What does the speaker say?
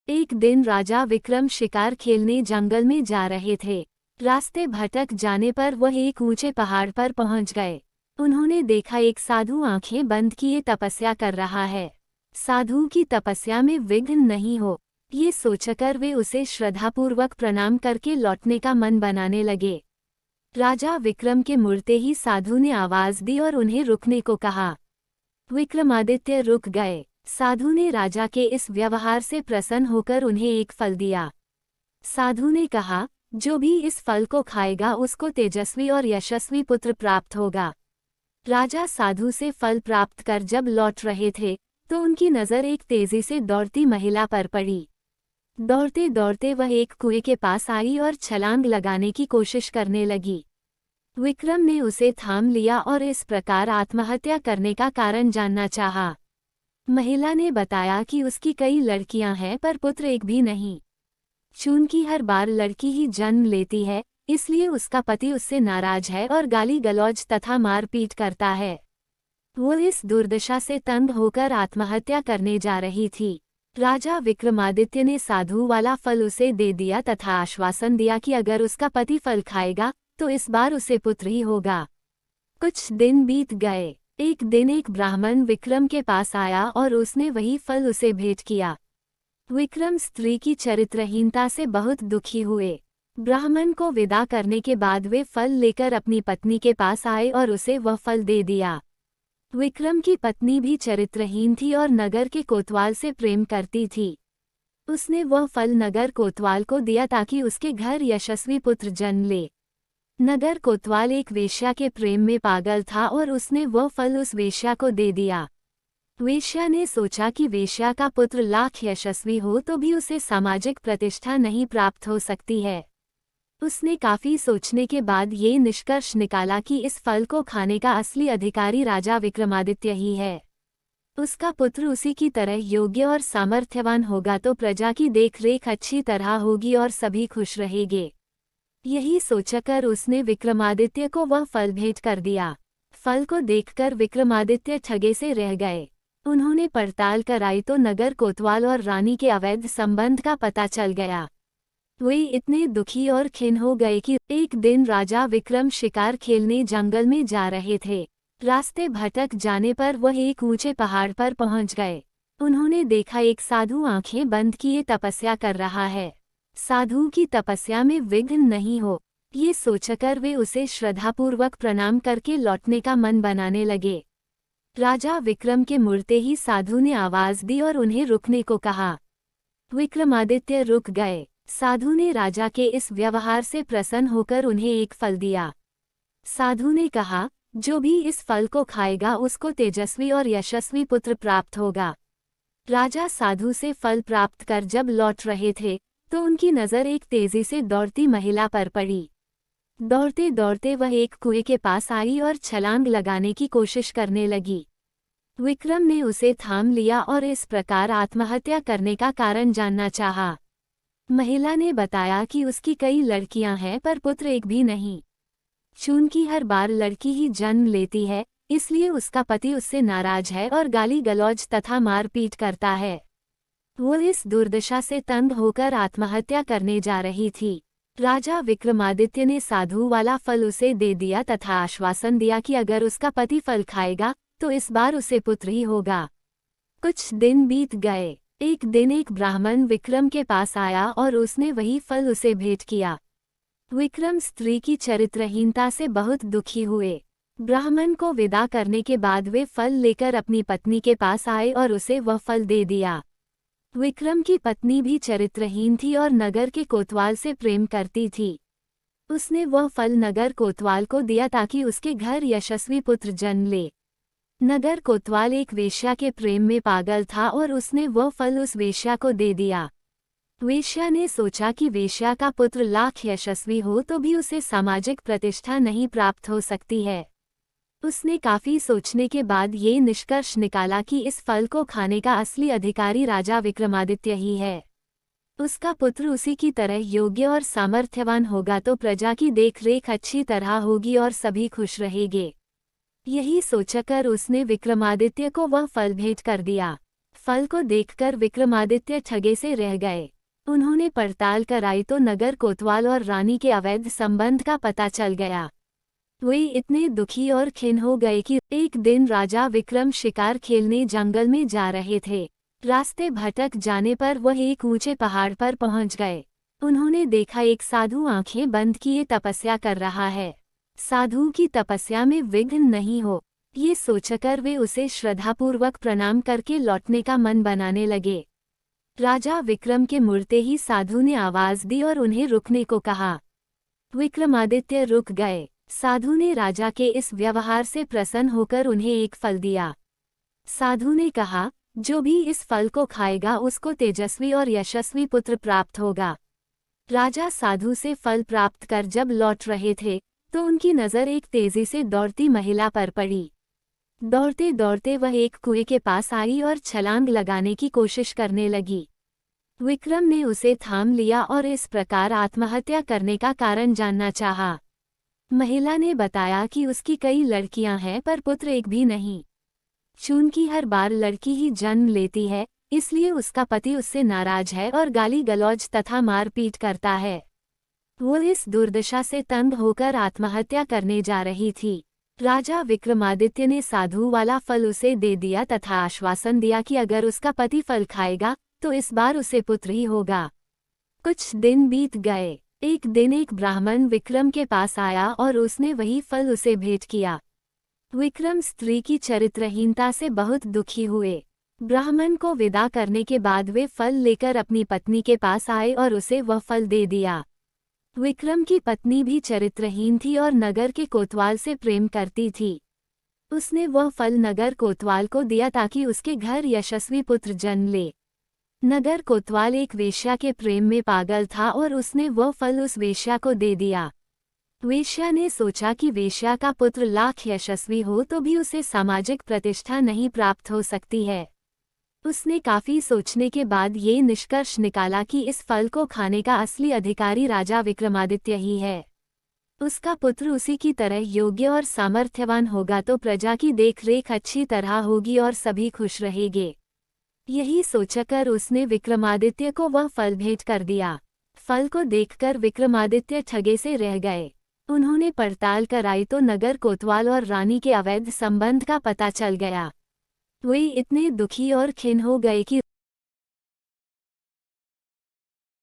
एक दिन राजा विक्रम शिकार खेलने जंगल में जा रहे थे। रास्ते भटक जाने पर वह एक ऊंचे पहाड़ पर पहुंच गए। उन्होंने देखा एक साधु आंखें बंद किए तपस्या कर रहा है। साधु की तपस्या में विघ्न नहीं हो, ये सोचकर वे उसे श्रद्धापूर्वक प्रणाम करके लौटने का मन बनाने लगे। राजा विक्रम के मुड़ते ही साधु ने आवाज दी और उन्हें रुकने को कहा। विक्रमादित्य रुक गए। साधु ने राजा के इस व्यवहार से प्रसन्न होकर उन्हें एक फल दिया। साधु ने कहा, जो भी इस फल को खाएगा उसको तेजस्वी और यशस्वी पुत्र प्राप्त होगा। राजा साधु से फल प्राप्त कर जब लौट रहे थे तो उनकी नज़र एक तेजी से दौड़ती महिला पर पड़ी। दौड़ते दौड़ते वह एक कुएं के पास आई और छलांग लगाने की कोशिश करने लगी। विक्रम ने उसे थाम लिया और इस प्रकार आत्महत्या करने का कारण जानना चाहा। महिला ने बताया कि उसकी कई लड़कियां हैं पर पुत्र एक भी नहीं। चूंकि हर बार लड़की ही जन्म लेती है, इसलिए उसका पति उससे नाराज है और गाली गलौज तथा मारपीट करता है। वो इस दुर्दशा से तंग होकर आत्महत्या करने जा रही थी। राजा विक्रमादित्य ने साधु वाला फल उसे दे दिया तथा आश्वासन दिया कि अगर उसका पति फल खाएगा तो इस बार उसे पुत्र ही होगा। कुछ दिन बीत गए। एक दिन एक ब्राह्मण विक्रम के पास आया और उसने वही फल उसे भेंट किया। विक्रम स्त्री की चरित्रहीनता से बहुत दुखी हुए। ब्राह्मण को विदा करने के बाद वे फल लेकर अपनी पत्नी के पास आए और उसे वह फल दे दिया। विक्रम की पत्नी भी चरित्रहीन थी और नगर के कोतवाल से प्रेम करती थी। उसने वह फल नगर कोतवाल को दिया ताकि उसके घर यशस्वी पुत्र जन्म ले। नगर कोतवाल एक वेश्या के प्रेम में पागल था और उसने वह फल उस वेश्या को दे दिया। वेश्या ने सोचा कि वेश्या का पुत्र लाख यशस्वी हो तो भी उसे सामाजिक प्रतिष्ठा नहीं प्राप्त हो सकती है। उसने काफी सोचने के बाद ये निष्कर्ष निकाला कि इस फल को खाने का असली अधिकारी राजा विक्रमादित्य ही है। उसका पुत्र उसी की तरह योग्य और सामर्थ्यवान होगा तो प्रजा की देखरेख अच्छी तरह होगी और सभी खुश रहेंगे। यही सोचकर उसने विक्रमादित्य को वह फल भेंट कर दिया। फल को देखकर विक्रमादित्य ठगे से रह गए। उन्होंने पड़ताल कराई तो नगर कोतवाल और रानी के अवैध संबंध का पता चल गया। वे इतने दुखी और खिन्न हो गए कि एक दिन राजा विक्रम शिकार खेलने जंगल में जा रहे थे। रास्ते भटक जाने पर वह एक ऊंचे पहाड़ पर पहुंच गए। उन्होंने देखा एक साधु आंखें बंद किए तपस्या कर रहा है। साधु की तपस्या में विघ्न नहीं हो, ये सोचकर वे उसे श्रद्धापूर्वक प्रणाम करके लौटने का मन बनाने लगे। राजा विक्रम के मुड़ते ही साधु ने आवाज दी और उन्हें रुकने को कहा। विक्रमादित्य रुक गए। साधु ने राजा के इस व्यवहार से प्रसन्न होकर उन्हें एक फल दिया। साधु ने कहा, जो भी इस फल को खाएगा उसको तेजस्वी और यशस्वी पुत्र प्राप्त होगा। राजा साधु से फल प्राप्त कर जब लौट रहे थे तो उनकी नज़र एक तेजी से दौड़ती महिला पर पड़ी। दौड़ते दौड़ते वह एक कुएं के पास आई और छलांग लगाने की कोशिश करने लगी। विक्रम ने उसे थाम लिया और इस प्रकार आत्महत्या करने का कारण जानना चाहा। महिला ने बताया कि उसकी कई लड़कियां हैं पर पुत्र एक भी नहीं। चूंकि हर बार लड़की ही जन्म लेती है, इसलिए उसका पति उससे नाराज है और गाली गलौज तथा मारपीट करता है। वो इस दुर्दशा से तंग होकर आत्महत्या करने जा रही थी। राजा विक्रमादित्य ने साधु वाला फल उसे दे दिया तथा आश्वासन दिया कि अगर उसका पति फल खाएगा तो इस बार उसे पुत्र ही होगा। कुछ दिन बीत गए। एक दिन एक ब्राह्मण विक्रम के पास आया और उसने वही फल उसे भेंट किया। विक्रम स्त्री की चरित्रहीनता से बहुत दुखी हुए। ब्राह्मण को विदा करने के बाद वे फल लेकर अपनी पत्नी के पास आए और उसे वह फल दे दिया। विक्रम की पत्नी भी चरित्रहीन थी और नगर के कोतवाल से प्रेम करती थी। उसने वह फल नगर कोतवाल को दिया ताकि उसके घर यशस्वी पुत्र जन्म ले। नगर कोतवाल एक वेश्या के प्रेम में पागल था और उसने वह फल उस वेश्या को दे दिया। वेश्या ने सोचा कि वेश्या का पुत्र लाख यशस्वी हो तो भी उसे सामाजिक प्रतिष्ठा नहीं प्राप्त हो सकती है। उसने काफी सोचने के बाद ये निष्कर्ष निकाला कि इस फल को खाने का असली अधिकारी राजा विक्रमादित्य ही है। उसका पुत्र उसी की तरह योग्य और सामर्थ्यवान होगा तो प्रजा की देखरेख अच्छी तरह होगी और सभी खुश रहेंगे। यही सोचकर उसने विक्रमादित्य को वह फल भेंट कर दिया। फल को देखकर विक्रमादित्य ठगे से रह गए। उन्होंने पड़ताल कराई तो नगर कोतवाल और रानी के अवैध संबंध का पता चल गया। वे इतने दुखी और खिन्न हो गए कि एक दिन राजा विक्रम शिकार खेलने जंगल में जा रहे थे। रास्ते भटक जाने पर वह एक ऊंचे पहाड़ पर पहुंच गए। उन्होंने देखा एक साधु आंखें बंद किए तपस्या कर रहा है। साधु की तपस्या में विघ्न नहीं हो, ये सोचकर वे उसे श्रद्धापूर्वक प्रणाम करके लौटने का मन बनाने लगे। राजा विक्रम के मुड़ते ही साधु ने आवाज दी और उन्हें रुकने को कहा। विक्रमादित्य रुक गए। साधु ने राजा के इस व्यवहार से प्रसन्न होकर उन्हें एक फल दिया। साधु ने कहा, जो भी इस फल को खाएगा उसको तेजस्वी और यशस्वी पुत्र प्राप्त होगा। राजा साधु से फल प्राप्त कर जब लौट रहे थे तो उनकी नज़र एक तेजी से दौड़ती महिला पर पड़ी। दौड़ते दौड़ते वह एक कुएं के पास आई और छलांग लगाने की कोशिश करने लगी। विक्रम ने उसे थाम लिया और इस प्रकार आत्महत्या करने का कारण जानना चाहा। महिला ने बताया कि उसकी कई लड़कियां हैं पर पुत्र एक भी नहीं। चूंकि हर बार लड़की ही जन्म लेती है, इसलिए उसका पति उससे नाराज है और गाली गलौज तथा मारपीट करता है। वो इस दुर्दशा से तंग होकर आत्महत्या करने जा रही थी। राजा विक्रमादित्य ने साधु वाला फल उसे दे दिया तथा आश्वासन दिया कि अगर उसका पति फल खाएगा तो इस बार उसे पुत्र ही होगा। कुछ दिन बीत गए। एक दिन एक ब्राह्मण विक्रम के पास आया और उसने वही फल उसे भेंट किया। विक्रम स्त्री की चरित्रहीनता से बहुत दुखी हुए। ब्राह्मण को विदा करने के बाद वे फल लेकर अपनी पत्नी के पास आए और उसे वह फल दे दिया। विक्रम की पत्नी भी चरित्रहीन थी और नगर के कोतवाल से प्रेम करती थी। उसने वह फल नगर कोतवाल को दिया ताकि उसके घर यशस्वी पुत्र जन्म ले। नगर कोतवाल एक वेश्या के प्रेम में पागल था और उसने वह फल उस वेश्या को दे दिया। वेश्या ने सोचा कि वेश्या का पुत्र लाख यशस्वी हो तो भी उसे सामाजिक प्रतिष्ठा नहीं प्राप्त हो सकती है। उसने काफी सोचने के बाद ये निष्कर्ष निकाला कि इस फल को खाने का असली अधिकारी राजा विक्रमादित्य ही है। उसका पुत्र उसी की तरह योग्य और सामर्थ्यवान होगा तो प्रजा की देखरेख अच्छी तरह होगी और सभी खुश रहेंगे। यही सोचकर उसने विक्रमादित्य को वह फल भेंट कर दिया। फल को देखकर विक्रमादित्य ठगे से रह गए। उन्होंने पड़ताल कराई तो नगर कोतवाल और रानी के अवैध संबंध का पता चल गया। वे इतने दुखी और खिन्न हो गए कि